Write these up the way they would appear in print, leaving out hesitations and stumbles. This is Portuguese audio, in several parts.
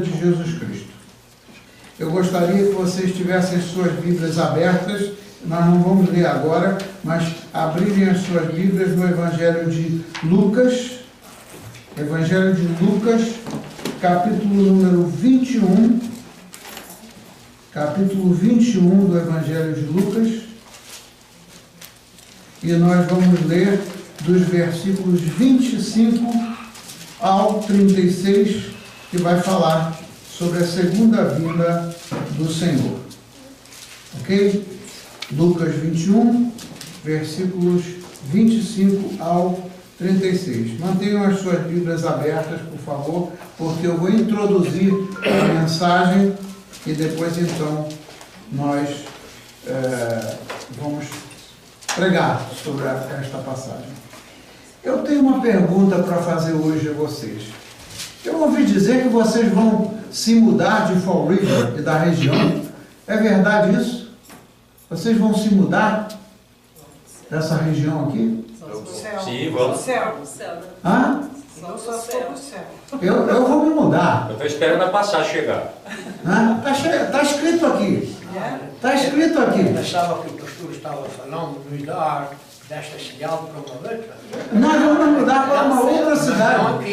de Jesus Cristo. Eu gostaria que vocês tivessem suas Bíblias abertas. Nós não vamos ler agora, mas abrirem as suas Bíblias no Evangelho de Lucas. Evangelho de Lucas, capítulo número 21. Capítulo 21 do Evangelho de Lucas. E nós vamos ler dos versículos 25 ao 36, que vai falar sobre a segunda vinda do Senhor. Ok? Lucas 21, versículos 25 ao 36. Mantenham as suas Bíblias abertas, por favor, porque eu vou introduzir a mensagem e depois, então, nós vamos pregar sobre esta passagem. Eu tenho uma pergunta para fazer hoje a vocês. Eu ouvi dizer que vocês vão se mudar de Fall River e da região. É verdade isso? Vocês vão se mudar dessa região aqui? Sim, vamos. Hã? Não só se for pro céu. Eu vou me mudar. Eu estou esperando a passagem chegar. Está escrito aqui. Está escrito aqui. Pensava que o pastor estava falando de mudar desta cidade para uma outra. Nós vamos mudar para uma outra cidade.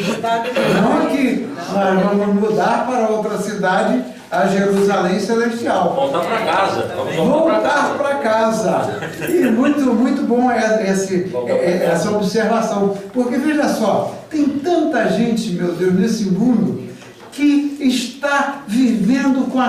Não aqui. Nós vamos mudar para outra cidade, a Jerusalém Celestial. Voltar para casa. Vamos voltar Voltar para casa. E muito bom essa observação. Porque veja só, tem tanta gente, meu Deus, nesse mundo que está vivendo com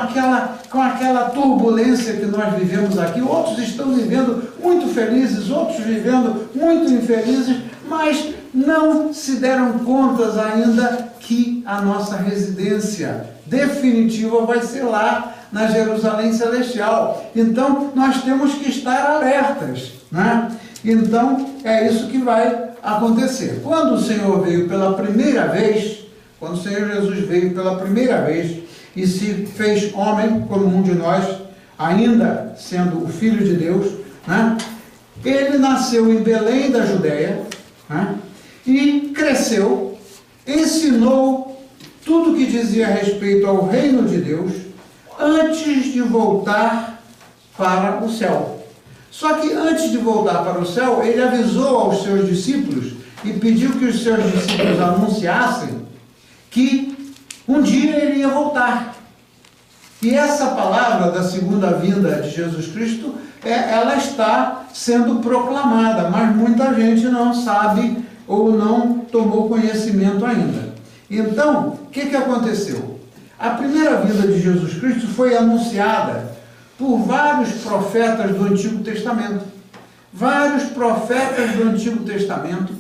aquela turbulência que nós vivemos aqui. Outros estão vivendo muito felizes, outros vivendo muito infelizes, mas não se deram contas ainda que a nossa residência definitiva vai ser lá na Jerusalém Celestial. Então, nós temos que estar alertas, né? Então, é isso que vai acontecer. Quando o Senhor veio pela primeira vez, quando o Senhor Jesus veio pela primeira vez e se fez homem como um de nós, ainda sendo o Filho de Deus, né? Ele nasceu em Belém da Judéia, né? E cresceu, ensinou tudo que dizia a respeito ao reino de Deus, antes de voltar para o céu. Só que antes de voltar para o céu, ele avisou aos seus discípulos e pediu que os seus discípulos anunciassem que um dia ele ia voltar. E essa palavra da segunda vinda de Jesus Cristo, ela está sendo proclamada, mas muita gente não sabe ou não tomou conhecimento ainda. Então, o que aconteceu? A primeira vinda de Jesus Cristo foi anunciada por vários profetas do Antigo Testamento. Vários profetas do Antigo Testamento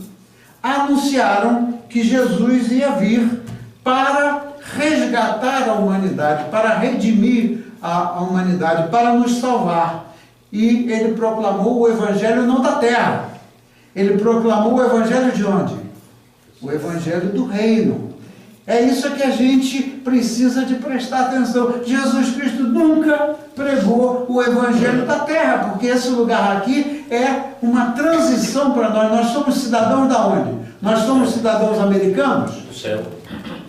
anunciaram que Jesus ia vir para resgatar a humanidade, para redimir a humanidade, para nos salvar. E ele proclamou o Evangelho não da terra. Ele proclamou o Evangelho de onde? O Evangelho do Reino. É isso que a gente precisa de prestar atenção. Jesus Cristo nunca pregou o Evangelho da terra, porque esse lugar aqui é uma transição para nós. Nós somos cidadãos da onde? Nós somos cidadãos americanos? Do céu.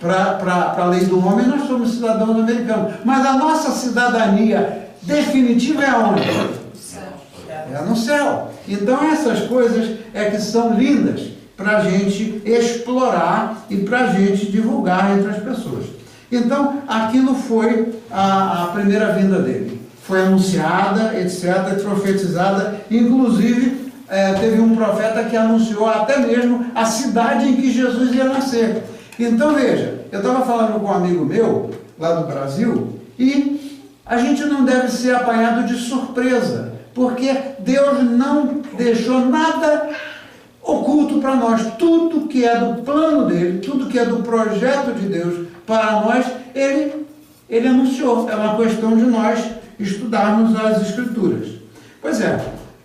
Para a lei do homem, nós somos cidadãos americanos. Mas a nossa cidadania definitiva é onde? É no céu. Então essas coisas é que são lindas para a gente explorar e para a gente divulgar entre as pessoas. Então, aquilo foi a primeira vinda dele. Foi anunciada, etc., profetizada. Inclusive, teve um profeta que anunciou até mesmo a cidade em que Jesus ia nascer. Então, veja, eu estava falando com um amigo meu, lá do Brasil, e a gente não deve ser apanhado de surpresa, porque Deus não deixou nada oculto para nós. Tudo que é do plano dele, tudo que é do projeto de Deus para nós, ele anunciou. É uma questão de nós estudarmos as Escrituras. Pois é,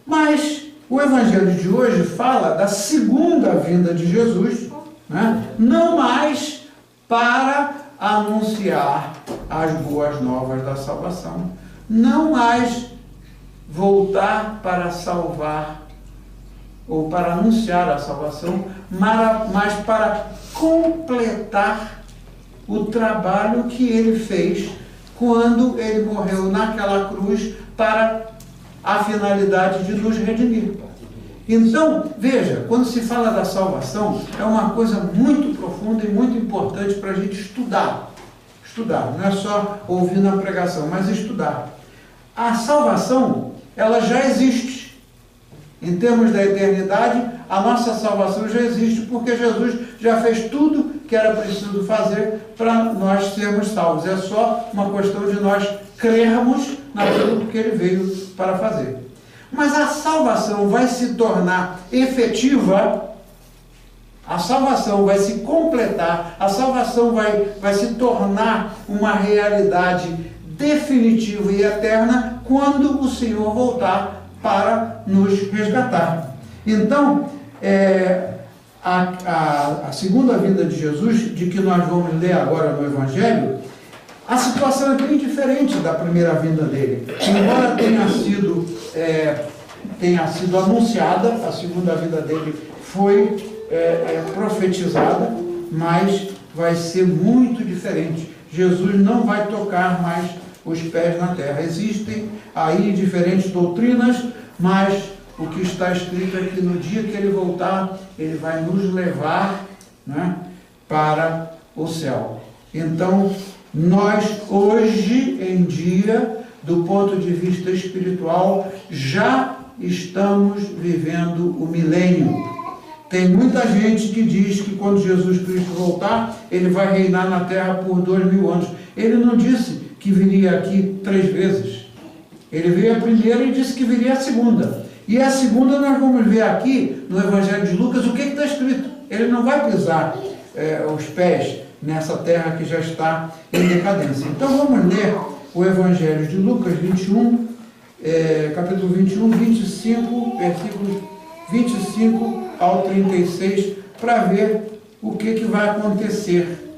mas o Evangelho de hoje fala da segunda vinda de Jesus, né? Não mais para anunciar as boas novas da salvação, não mais voltar para salvar ou para anunciar a salvação, mas para completar o trabalho que ele fez quando ele morreu naquela cruz para a finalidade de nos redimir. Então, veja, quando se fala da salvação, é uma coisa muito profunda e muito importante para a gente estudar. Estudar, não é só ouvir na pregação, mas estudar. A salvação, ela já existe. Em termos da eternidade, a nossa salvação já existe, porque Jesus já fez tudo que era preciso fazer para nós sermos salvos. É só uma questão de nós crermos naquilo que ele veio para fazer. Mas a salvação vai se tornar efetiva, a salvação vai se completar, a salvação vai se tornar uma realidade definitiva e eterna quando o Senhor voltar para nos resgatar. Então, a segunda vinda de Jesus, de que nós vamos ler agora no Evangelho, a situação é bem diferente da primeira vinda dele. Embora tenha sido anunciada, a segunda vinda dele foi profetizada, mas vai ser muito diferente. Jesus não vai tocar mais os pés na terra. Existem aí diferentes doutrinas, mas o que está escrito é que no dia que ele voltar, ele vai nos levar, né, para o céu. Então, nós hoje em dia, do ponto de vista espiritual, já estamos vivendo o milênio. Tem muita gente que diz que quando Jesus Cristo voltar, ele vai reinar na terra por 2000 anos. Ele não disse que viria aqui 3 vezes. Ele veio a primeira e disse que viria a segunda. E a segunda nós vamos ver aqui no Evangelho de Lucas o que está escrito. Ele não vai pisar os pés nessa terra que já está em decadência. Então vamos ler o Evangelho de Lucas 21, capítulo 21, 25, versículos 25 ao 36, para ver o que vai acontecer,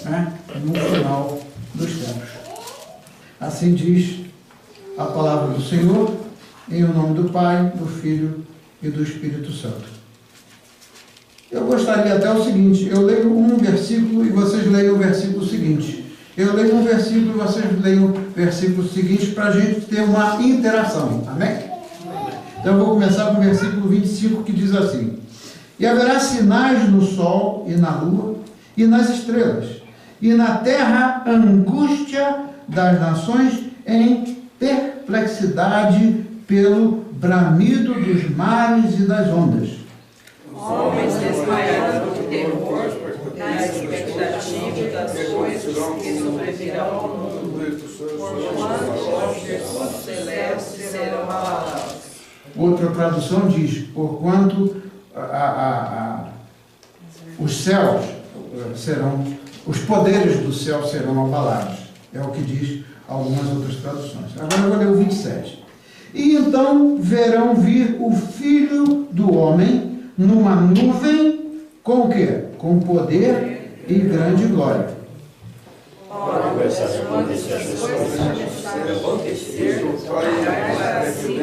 né, no final dos tempos. Assim diz a palavra do Senhor, em o nome do Pai, do Filho e do Espírito Santo. Eu gostaria até o seguinte: eu leio um versículo e vocês leiam o versículo seguinte. Eu leio um versículo e vocês leiam o versículo seguinte, para a gente ter uma interação. Amém? Então eu vou começar com o versículo 25, que diz assim: E haverá sinais no sol e na lua e nas estrelas, e na terra angústia das nações em perplexidade pelo bramido dos mares e das ondas. Homens desmaiando de terror na expectativa das coisas que sobrevirão ao mundo, porquanto os Jesus celestes serão abalados. Outra tradução diz: porquanto os céus serão, os poderes do céu serão abalados. É o que diz algumas outras traduções. Agora eu vou ler o 27. E então verão vir o Filho do Homem numa nuvem, com o quê? Com poder e grande glória. Ora, quando essas coisas acontecer, assim,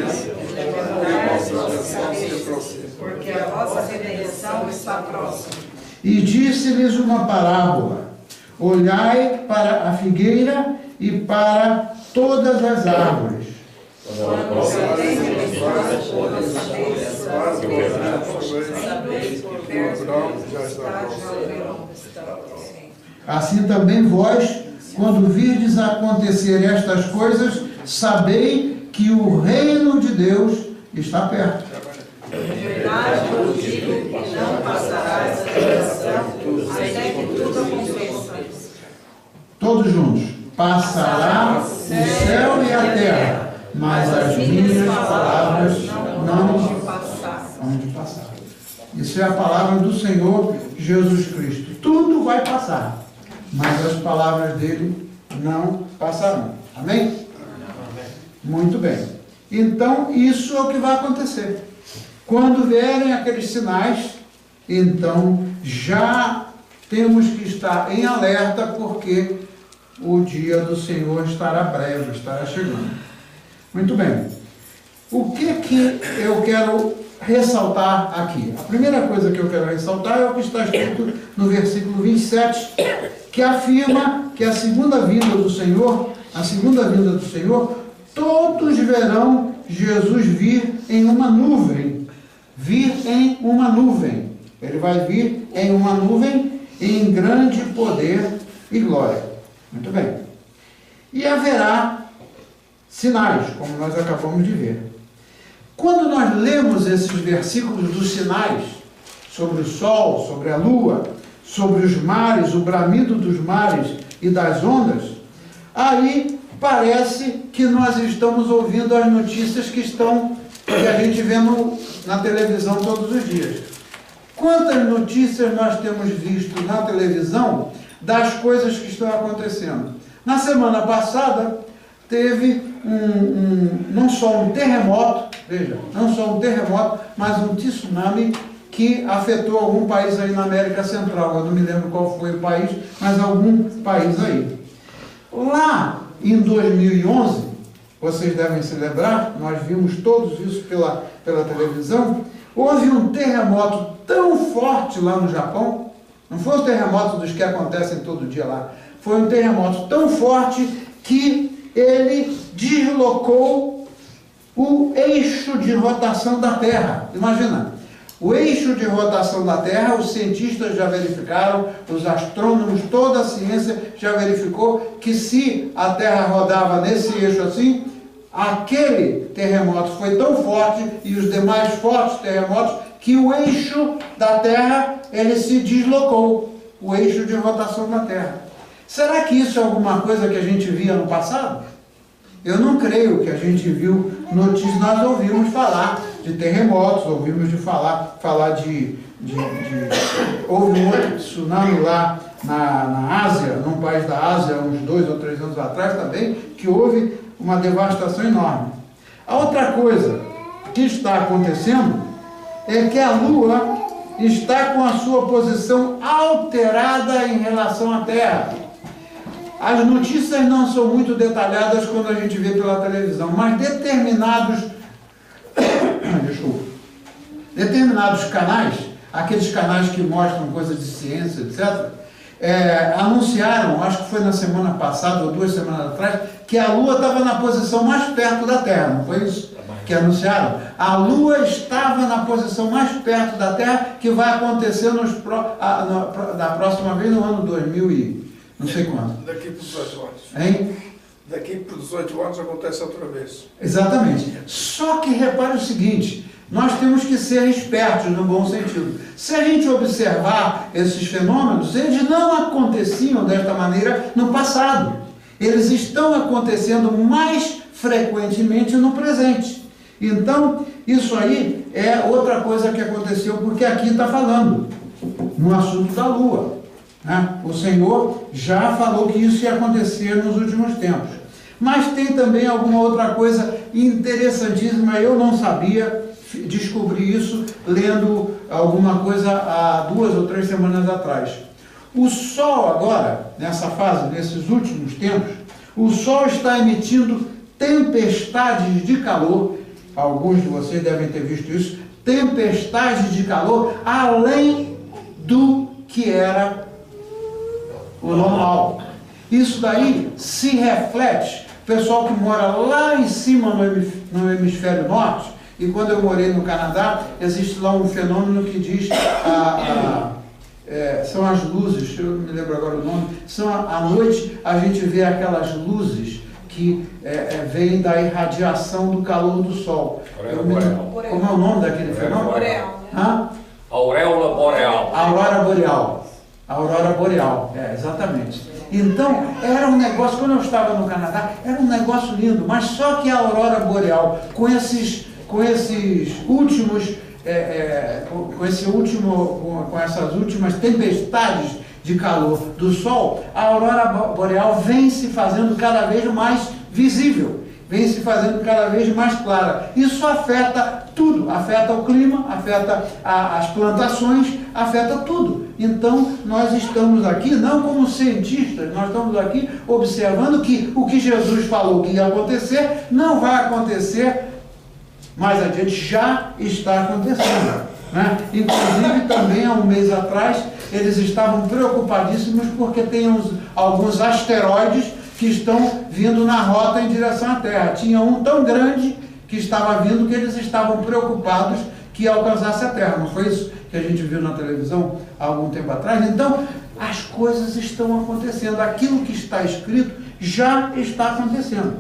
levantai-vos vossas cabeças, porque a vossa redenção está próxima. E disse-lhes uma parábola: olhai para a figueira e para todas as árvores. Quando sabeis por perto está já o verão. Assim também vós, quando virdes acontecer estas coisas, sabei que o reino de Deus está perto. De verdade vos digo que não passará essa geração até que tudo aconteça. Todos juntos. Passará o céu e a terra, mas as minhas palavras não hão de passar. Isso é a palavra do Senhor Jesus Cristo. Tudo vai passar, mas as palavras dele não passarão. Amém? Muito bem. Então, isso é o que vai acontecer. Quando vierem aqueles sinais, então já temos que estar em alerta, porque o dia do Senhor estará breve, estará chegando. Muito bem. O que eu quero ressaltar aqui? A primeira coisa que eu quero ressaltar é o que está escrito no versículo 27, que afirma que a segunda vinda do Senhor, todos verão Jesus vir em uma nuvem. Vir em uma nuvem. Ele vai vir em uma nuvem em grande poder e glória. Muito bem. E haverá sinais, como nós acabamos de ver. Quando nós lemos esses versículos dos sinais, sobre o sol, sobre a lua, sobre os mares, o bramido dos mares e das ondas, aí parece que nós estamos ouvindo as notícias que a gente vê na televisão todos os dias. Quantas notícias nós temos visto na televisão das coisas que estão acontecendo? Na semana passada, teve não só um terremoto, veja, não só um terremoto, mas um tsunami que afetou algum país aí na América Central. Eu não me lembro qual foi o país, mas algum país aí. Lá em 2011, vocês devem se lembrar, nós vimos todos isso pela televisão, houve um terremoto tão forte lá no Japão, não foi um terremoto dos que acontecem todo dia lá, foi um terremoto tão forte que ele deslocou o eixo de rotação da Terra. Imagina, o eixo de rotação da Terra, os cientistas já verificaram, os astrônomos, toda a ciência já verificou que se a Terra rodava nesse eixo assim, aquele terremoto foi tão forte e os demais fortes terremotos que o eixo da Terra, ele se deslocou, o eixo de rotação da Terra. Será que isso é alguma coisa que a gente via no passado? Eu não creio que a gente viu notícias, nós ouvimos falar de terremotos, ouvimos de falar houve um outro tsunami lá na Ásia, num país da Ásia, uns 2 ou 3 anos atrás também, que houve uma devastação enorme. A outra coisa que está acontecendo é que a Lua está com a sua posição alterada em relação à Terra. As notícias não são muito detalhadas quando a gente vê pela televisão, mas determinados canais, aqueles canais que mostram coisas de ciência, etc., anunciaram, acho que foi na semana passada ou 2 semanas atrás, que a Lua estava na posição mais perto da Terra, não foi isso que anunciaram? A Lua estava na posição mais perto da Terra, que vai acontecer da próxima vez no ano 2000 e não sei quando. Daqui por 18 anos. Hein? Daqui por 18 anos acontece outra vez. Exatamente. Só que repare o seguinte, nós temos que ser espertos no bom sentido. Se a gente observar esses fenômenos, eles não aconteciam desta maneira no passado. Eles estão acontecendo mais frequentemente no presente. Então, isso aí é outra coisa que aconteceu, porque aqui está falando no assunto da Lua. Né? O Senhor já falou que isso ia acontecer nos últimos tempos. Mas tem também alguma outra coisa interessantíssima, eu não sabia, descobri isso lendo alguma coisa há 2 ou 3 semanas atrás. O Sol agora, nessa fase, nesses últimos tempos, o Sol está emitindo tempestades de calor, alguns de vocês devem ter visto isso, tempestades de calor além do que era o normal. Isso daí se reflete, o pessoal que mora lá em cima no hemisfério norte, e quando eu morei no Canadá, existe lá um fenômeno que diz, são as luzes, eu não me lembro agora o nome, à noite a gente vê aquelas luzes que vêm da irradiação do calor do Sol. Como é o nome daquele fenômeno? Auréola boreal. Aurora boreal. Aurora boreal, exatamente. Então, era um negócio, quando eu estava no Canadá, era um negócio lindo, mas só que a aurora boreal, com essas últimas tempestades de calor do Sol, a aurora boreal vem se fazendo cada vez mais visível, vem se fazendo cada vez mais clara. Isso afeta tudo, afeta o clima, afeta as plantações, afeta tudo. Então, nós estamos aqui, não como cientistas, nós estamos aqui observando que o que Jesus falou que ia acontecer, não vai acontecer mais adiante, já está acontecendo. Né? Inclusive, também há um mês atrás, eles estavam preocupadíssimos porque tem alguns asteroides que estão vindo na rota em direção à Terra. Tinha um tão grande que estava vindo que eles estavam preocupados que alcançasse a Terra. Não foi isso que a gente viu na televisão há algum tempo atrás? Então, as coisas estão acontecendo. Aquilo que está escrito já está acontecendo.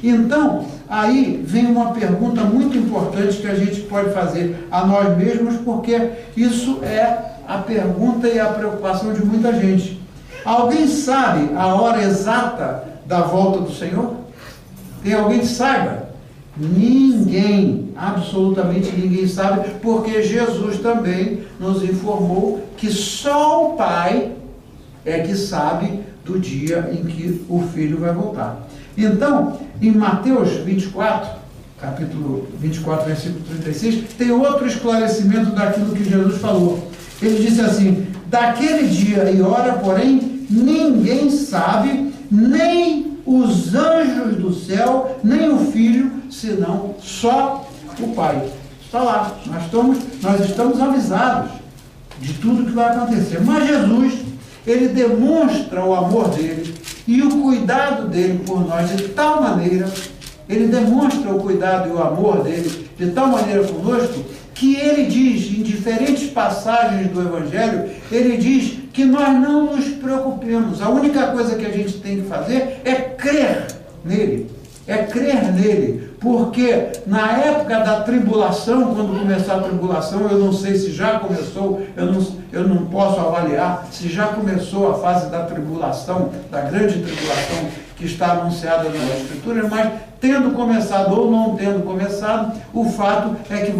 Então, aí vem uma pergunta muito importante que a gente pode fazer a nós mesmos, porque isso é a pergunta e a preocupação de muita gente. Alguém sabe a hora exata da volta do Senhor? Tem alguém que saiba? Ninguém, absolutamente ninguém sabe, porque Jesus também nos informou que só o Pai é que sabe do dia em que o Filho vai voltar. Então, em Mateus 24, capítulo 24, versículo 36, tem outro esclarecimento daquilo que Jesus falou. Ele disse assim: daquele dia e hora, porém, ninguém sabe, nem os anjos do céu, nem o Filho, senão só o Pai. Está lá, nós estamos avisados de tudo que vai acontecer. Mas Jesus, ele demonstra o amor dele e o cuidado dele por nós de tal maneira, ele demonstra o cuidado e o amor dele de tal maneira conosco, que ele diz, em diferentes passagens do Evangelho, ele diz que nós não nos preocupemos. A única coisa que a gente tem que fazer é crer nele. É crer nele. Porque na época da tribulação, quando começar a tribulação, eu não sei se já começou, eu não posso avaliar se já começou a fase da tribulação, da grande tribulação que está anunciada nas Escrituras, mas tendo começado ou não tendo começado, o fato é que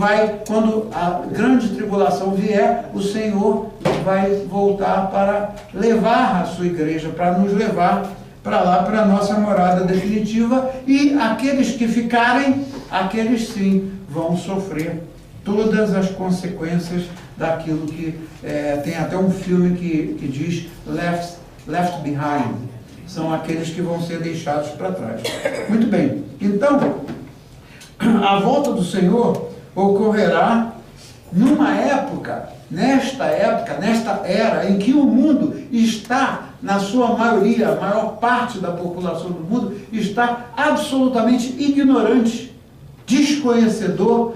quando a grande tribulação vier, o Senhor vai voltar para levar a sua igreja, para nos levar para lá, para a nossa morada definitiva, e aqueles que ficarem, aqueles sim vão sofrer todas as consequências daquilo que tem até um filme que diz Left Behind. São aqueles que vão ser deixados para trás. Muito bem, então, a volta do Senhor ocorrerá numa época, nesta era em que o mundo está, na sua maioria, a maior parte da população do mundo, está absolutamente ignorante, desconhecedor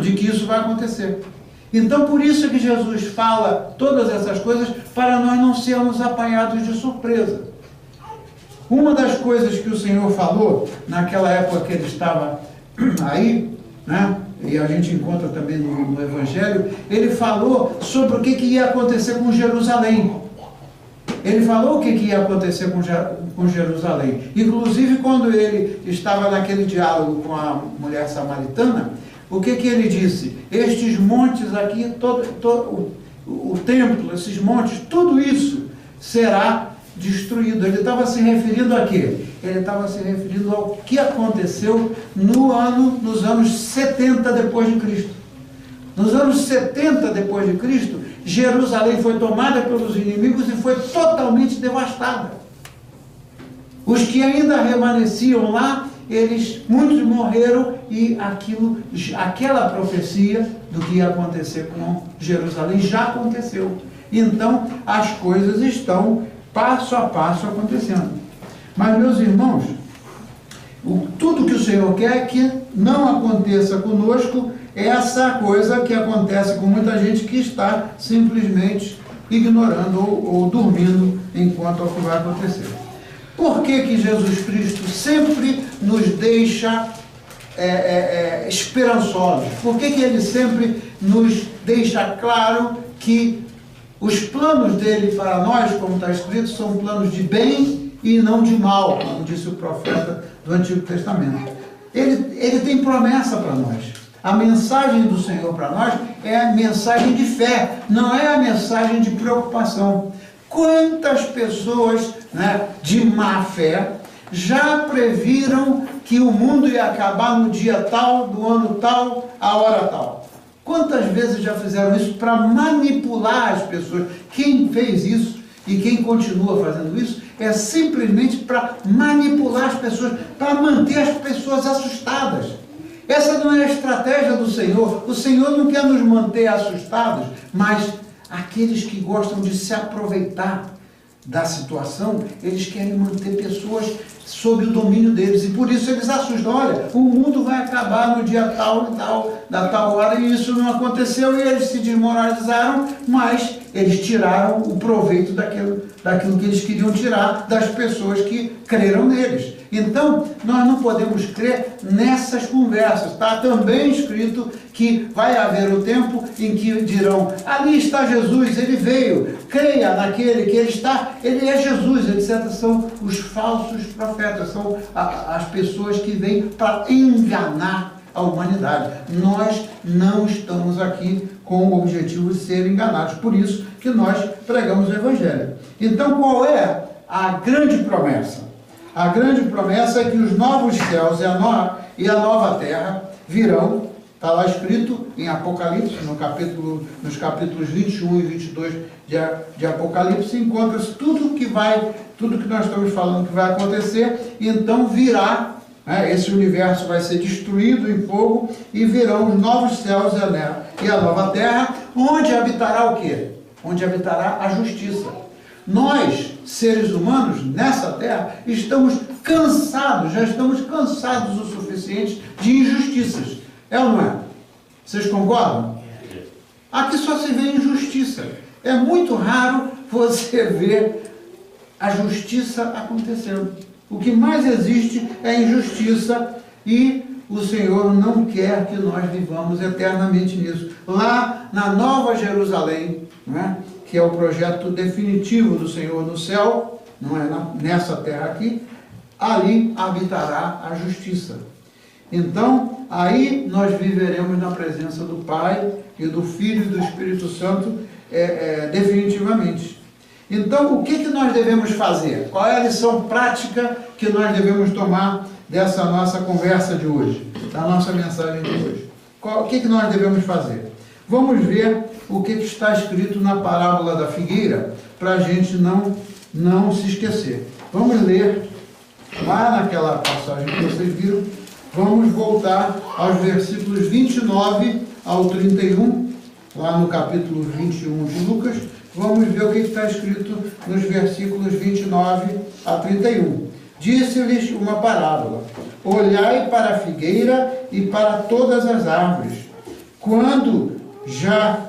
de que isso vai acontecer. Então, por isso que Jesus fala todas essas coisas, para nós não sermos apanhados de surpresa. Uma das coisas que o Senhor falou, naquela época que ele estava aí, né, e a gente encontra também no Evangelho, ele falou sobre o que ia acontecer com Jerusalém. Ele falou o que ia acontecer com Jerusalém. Inclusive, quando ele estava naquele diálogo com a mulher samaritana, o que ele disse? Estes montes aqui, o templo, esses montes, tudo isso será destruído. Ele estava se referindo a quê? Ele estava se referindo ao que aconteceu nos anos 70 depois de Cristo. Nos anos 70 depois de Cristo, Jerusalém foi tomada pelos inimigos e foi totalmente devastada. Os que ainda remanesciam lá, muitos morreram, e aquela profecia do que ia acontecer com Jerusalém já aconteceu. Então, as coisas estão passo a passo acontecendo. Mas, meus irmãos, tudo que o Senhor quer que não aconteça conosco, essa coisa que acontece com muita gente que está simplesmente ignorando ou dormindo enquanto ao que vai acontecer. Por que Jesus Cristo sempre nos deixa esperançosos? Por que ele sempre nos deixa claro que os planos dele para nós, como está escrito, são planos de bem e não de mal, como disse o profeta do Antigo Testamento. Ele tem promessa para nós. A mensagem do Senhor para nós é a mensagem de fé, não é a mensagem de preocupação. Quantas pessoas, de má fé já previram que o mundo ia acabar no dia tal, do ano tal, a hora tal? Quantas vezes já fizeram isso para manipular as pessoas? Quem fez isso e quem continua fazendo isso é simplesmente para manipular as pessoas, para manter as pessoas assustadas. Essa não é a estratégia do Senhor. O Senhor não quer nos manter assustados, mas aqueles que gostam de se aproveitar da situação, eles querem manter pessoas sob o domínio deles, e por isso eles assustam. Olha, o mundo vai acabar no dia tal e tal, da tal hora, e isso não aconteceu, e eles se desmoralizaram, mas eles tiraram o proveito daquilo que eles queriam tirar das pessoas que creram neles. Então, nós não podemos crer nessas conversas. Está também escrito que vai haver o tempo em que dirão, ali está Jesus, ele veio, creia naquele que ele é Jesus, etc. São os falsos profetas, são as pessoas que vêm para enganar a humanidade. Nós não estamos aqui com o objetivo de ser enganados, por isso que nós pregamos o Evangelho. Então, qual é a grande promessa? A grande promessa é que os novos céus e a nova terra virão. Está lá escrito em Apocalipse, nos capítulos 21 e 22 de Apocalipse, encontra-se tudo que nós estamos falando que vai acontecer, e então virá, esse universo vai ser destruído em fogo, e virão os novos céus e a nova terra, onde habitará o quê? Onde habitará a justiça. Nós, seres humanos, nessa terra, estamos cansados, já estamos cansados o suficiente de injustiças. É ou não é? Vocês concordam? Aqui só se vê injustiça. É muito raro você ver a justiça acontecendo. O que mais existe é injustiça, e o Senhor não quer que nós vivamos eternamente nisso. Lá na Nova Jerusalém, não é? Que é o projeto definitivo do Senhor no céu, não é nessa terra aqui, ali habitará a justiça. Então, aí nós viveremos na presença do Pai e do Filho e do Espírito Santo definitivamente. Então, o que nós devemos fazer? Qual é a lição prática que nós devemos tomar dessa nossa conversa de hoje, da nossa mensagem de hoje? O que nós devemos fazer? Vamos ver o que está escrito na parábola da figueira, para a gente não se esquecer. Vamos ler lá naquela passagem que vocês viram. Vamos voltar aos versículos 29 ao 31, lá no capítulo 21 de Lucas. Vamos ver o que está escrito nos versículos 29 a 31. Disse-lhes uma parábola: olhai para a figueira e para todas as árvores. Quando já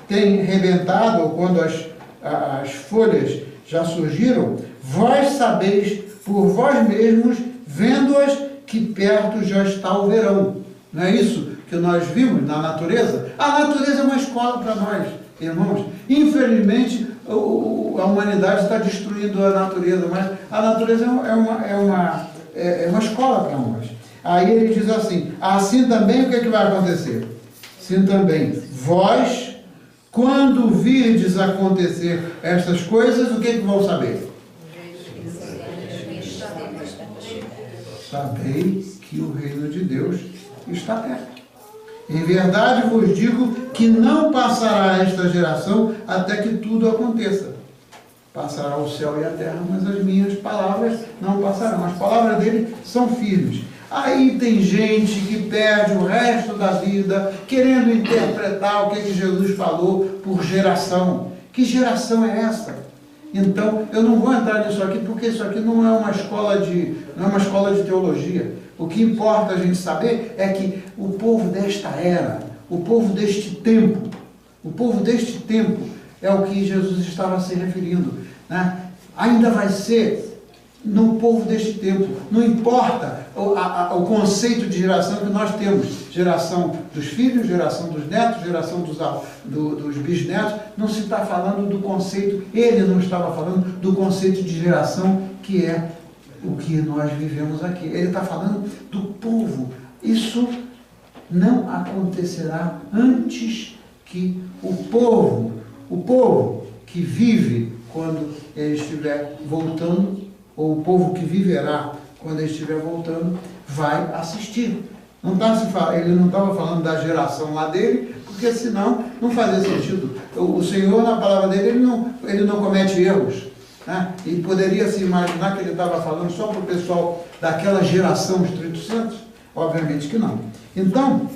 tem rebentado, ou quando as folhas já surgiram, vós sabeis por vós mesmos, vendo-as, que perto já está o verão. Não é isso que nós vimos na natureza? A natureza é uma escola para nós, irmãos. Infelizmente, a humanidade está destruindo a natureza, mas a natureza é uma escola para nós. Aí ele diz assim também o que vai acontecer? Assim também, vós, quando virdes acontecer estas coisas, o que vão saber? Sabeis que o reino de Deus está perto. Em verdade vos digo que não passará esta geração até que tudo aconteça. Passará o céu e a terra, mas as minhas palavras não passarão. As palavras dele são firmes. Aí tem gente que perde o resto da vida querendo interpretar o que Jesus falou por geração. Que geração é essa? Então, eu não vou entrar nisso aqui, porque isso aqui não é uma escola de teologia. O que importa a gente saber é que o povo desta era, o povo deste tempo é o que Jesus estava se referindo, né? Ainda vai ser no povo deste tempo. Não importa o conceito de geração que nós temos. Geração dos filhos, geração dos netos, geração dos bisnetos. Não se está falando do conceito, ele não estava falando do conceito de geração que é o que nós vivemos aqui. Ele está falando do povo. Isso não acontecerá antes que o povo que vive quando ele estiver voltando, ou o povo que viverá quando ele estiver voltando, vai assistir. Ele não estava falando da geração lá dele, porque senão não fazia sentido. O Senhor, na palavra dele, ele não comete erros, né? E poderia se imaginar que ele estava falando só para o pessoal daquela geração estrito senso? Obviamente que não. Então,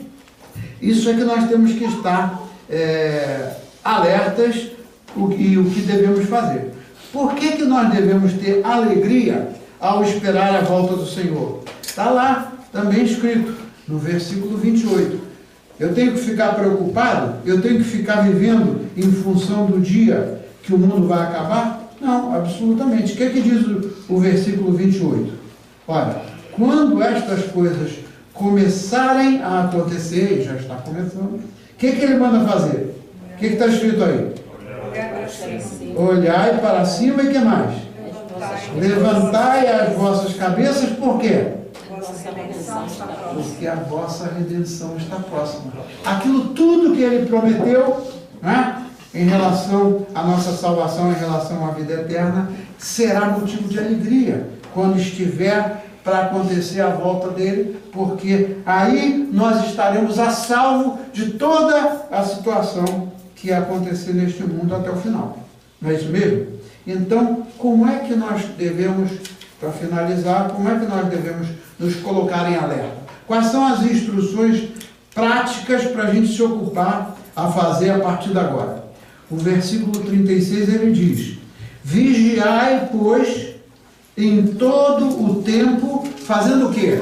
isso é que nós temos que estar alertas o que devemos fazer. Por que nós devemos ter alegria ao esperar a volta do Senhor? Está lá também escrito, no versículo 28. Eu tenho que ficar preocupado? Eu tenho que ficar vivendo em função do dia que o mundo vai acabar? Não, absolutamente. O que é que diz o versículo 28? Olha, quando estas coisas começarem a acontecer, e já está começando, o que ele manda fazer? O que está escrito aí? Olhai para cima e o que mais? Levantai as vossas cabeças, por quê? Porque a vossa redenção está próxima. Aquilo tudo que ele prometeu, né, em relação à nossa salvação, em relação à vida eterna, será motivo de alegria quando estiver para acontecer a volta dele, porque aí nós estaremos a salvo de toda a situação que ia acontecer neste mundo até o final. Não é isso mesmo? Então, como é que nós devemos, para finalizar, como é que nós devemos nos colocar em alerta? Quais são as instruções práticas para a gente se ocupar a fazer a partir de agora? O versículo 36 ele diz: vigiai, pois, em todo o tempo, fazendo o quê?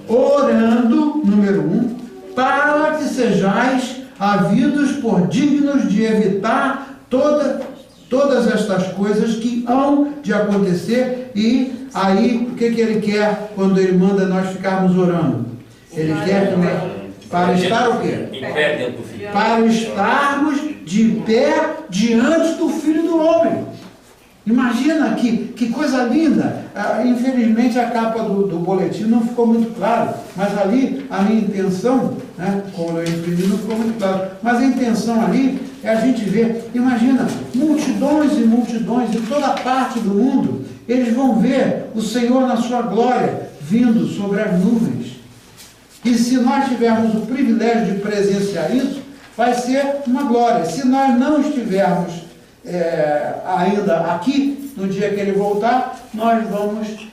Orando, número 1, para que sejais havidos por dignos de evitar todas estas coisas que hão de acontecer. E aí, o que ele quer quando ele manda nós ficarmos orando? Ele quer que, para estar o quê? Em pé dentro do Filho. Para estarmos de pé diante do Filho do Homem. Imagina que coisa linda. Infelizmente a capa do boletim não ficou muito claro, mas ali a minha intenção, né, como eu imprimi, não ficou muito claro, mas a intenção ali é a gente ver, imagina, multidões e multidões de toda parte do mundo, eles vão ver o Senhor na sua glória, vindo sobre as nuvens. E se nós tivermos o privilégio de presenciar isso, vai ser uma glória. Se nós não estivermos ainda aqui, no dia que ele voltar, nós vamos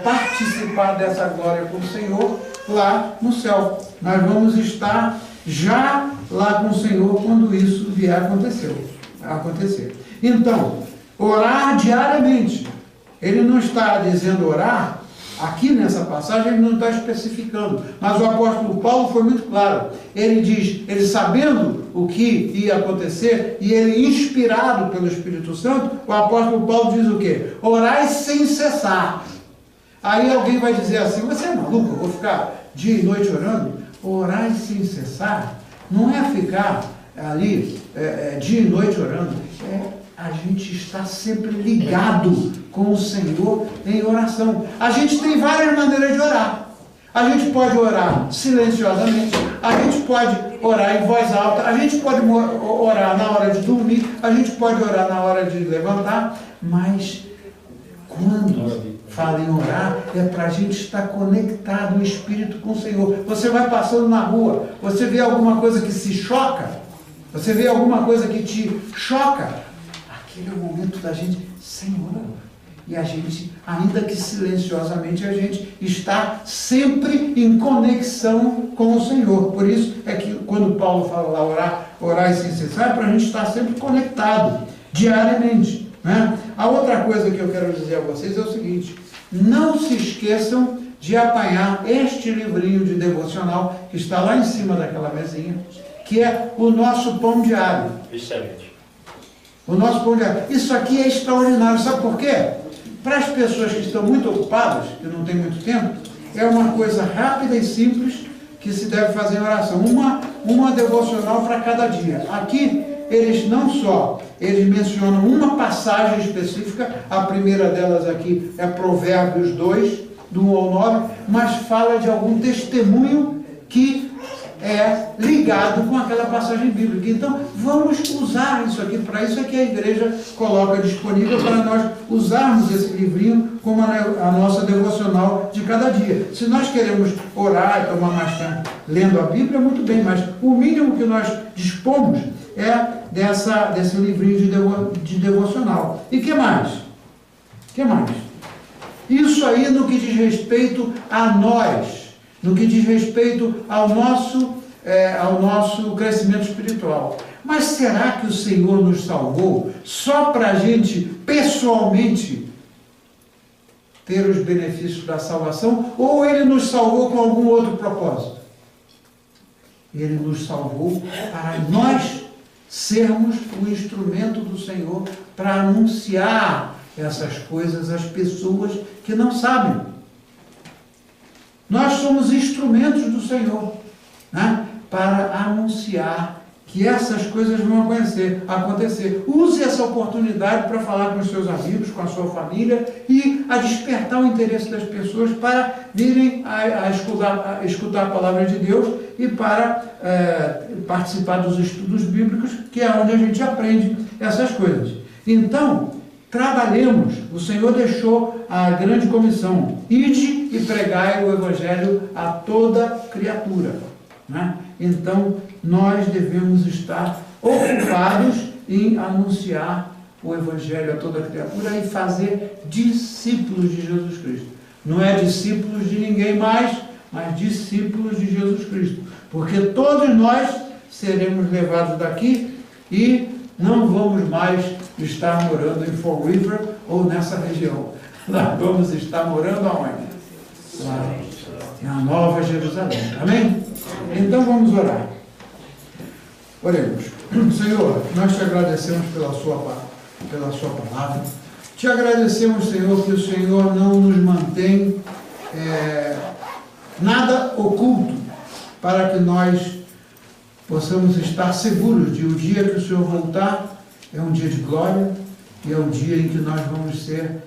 participar dessa glória com o Senhor lá no céu. Nós vamos estar já lá com o Senhor quando isso vier a acontecer. Então, orar diariamente. Ele não está dizendo orar, aqui nessa passagem ele não está especificando, mas o apóstolo Paulo foi muito claro. Ele diz, ele sabendo o que ia acontecer, e ele inspirado pelo Espírito Santo, o apóstolo Paulo diz o quê? Orai sem cessar. Aí alguém vai dizer assim, você é maluco, eu vou ficar dia e noite orando? Orai sem cessar não é ficar ali dia e noite orando, a gente está sempre ligado com o Senhor em oração. A gente tem várias maneiras de orar. A gente pode orar silenciosamente, a gente pode orar em voz alta, a gente pode orar na hora de dormir, a gente pode orar na hora de levantar, mas quando fala em orar, é para a gente estar conectado, o Espírito com o Senhor. Você vai passando na rua, você vê alguma coisa que se choca, você vê alguma coisa que te choca, aquele é o momento da gente, Senhor, e a gente, ainda que silenciosamente, a gente está sempre em conexão com o Senhor. Por isso é que quando Paulo fala lá orar sem cessar, é para a gente estar sempre conectado, diariamente, né? A outra coisa que eu quero dizer a vocês é o seguinte, não se esqueçam de apanhar este livrinho de devocional que está lá em cima daquela mesinha, que é o nosso pão diário. Excelente. O nosso pão diário. Isso aqui é extraordinário. Sabe por quê? Para as pessoas que estão muito ocupadas, que não têm muito tempo, é uma coisa rápida e simples que se deve fazer em oração. Uma devocional para cada dia. Aqui, eles não só, eles mencionam uma passagem específica, a primeira delas aqui é Provérbios 2, do 1 ao 9, mas fala de algum testemunho que é ligado com aquela passagem bíblica. Então, vamos usar isso aqui, para isso é que a igreja coloca disponível para nós usarmos esse livrinho como a nossa devocional de cada dia. Se nós queremos orar e tomar mais tempo lendo a Bíblia, muito bem, mas o mínimo que nós dispomos é desse livrinho de devocional. E que mais? Que mais? Isso aí no que diz respeito a nós, no que diz respeito ao nosso crescimento espiritual. Mas será que o Senhor nos salvou só para a gente, pessoalmente, ter os benefícios da salvação? Ou Ele nos salvou com algum outro propósito? Ele nos salvou para nós sermos o instrumento do Senhor para anunciar essas coisas às pessoas que não sabem. Nós somos instrumentos do Senhor, né, para anunciar que essas coisas vão acontecer. Use essa oportunidade para falar com os seus amigos, com a sua família e a despertar o interesse das pessoas para virem a escutar a palavra de Deus e para participar dos estudos bíblicos, que é onde a gente aprende essas coisas. Então, trabalhemos. O Senhor deixou a grande comissão: ide e pregai o Evangelho a toda criatura, né? Então, nós devemos estar ocupados em anunciar o Evangelho a toda criatura e fazer discípulos de Jesus Cristo. Não é discípulos de ninguém mais, mas discípulos de Jesus Cristo. Porque todos nós seremos levados daqui e não vamos mais estar morando em Fall River ou nessa região. Nós vamos estar morando aonde? Lá, na Nova Jerusalém. Amém? Então vamos orar. Oremos. Senhor, nós te agradecemos pela sua palavra. Te agradecemos, Senhor, que o Senhor não nos mantém nada oculto, para que nós possamos estar seguros de o dia que o Senhor voltar é um dia de glória e é um dia em que nós vamos ser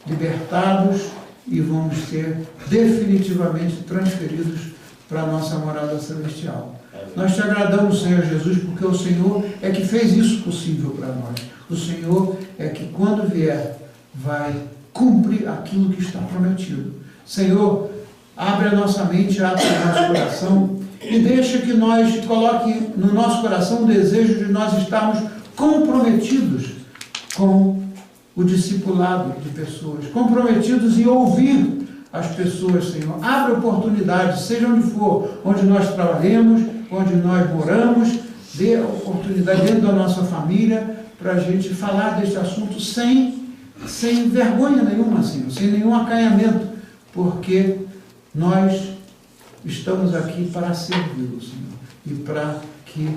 libertados e vamos ser definitivamente transferidos para a nossa morada celestial. Nós te agradamos, Senhor Jesus, porque o Senhor é que fez isso possível para nós. O Senhor é que, quando vier, vai cumprir aquilo que está prometido. Senhor, abre a nossa mente, abre o nosso coração e deixa que nós coloque no nosso coração o desejo de nós estarmos comprometidos com o discipulado de pessoas, comprometidos em ouvir as pessoas, Senhor. Abre oportunidades, seja onde for, onde nós trabalhemos, onde nós moramos, dê oportunidade dentro da nossa família para a gente falar deste assunto sem vergonha nenhuma, Senhor, sem nenhum acanhamento, porque nós estamos aqui para servi-lo, Senhor, e para que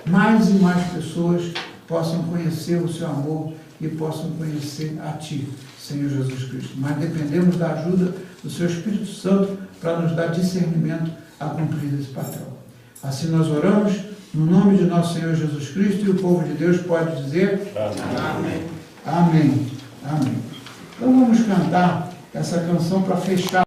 mais e mais pessoas possam conhecer o seu amor e possam conhecer a Ti, Senhor Jesus Cristo. Mas dependemos da ajuda do Seu Espírito Santo para nos dar discernimento a cumprir esse papel. Assim nós oramos, no nome de nosso Senhor Jesus Cristo, e o povo de Deus pode dizer amém. Amém. Amém. Então vamos cantar essa canção para fechar.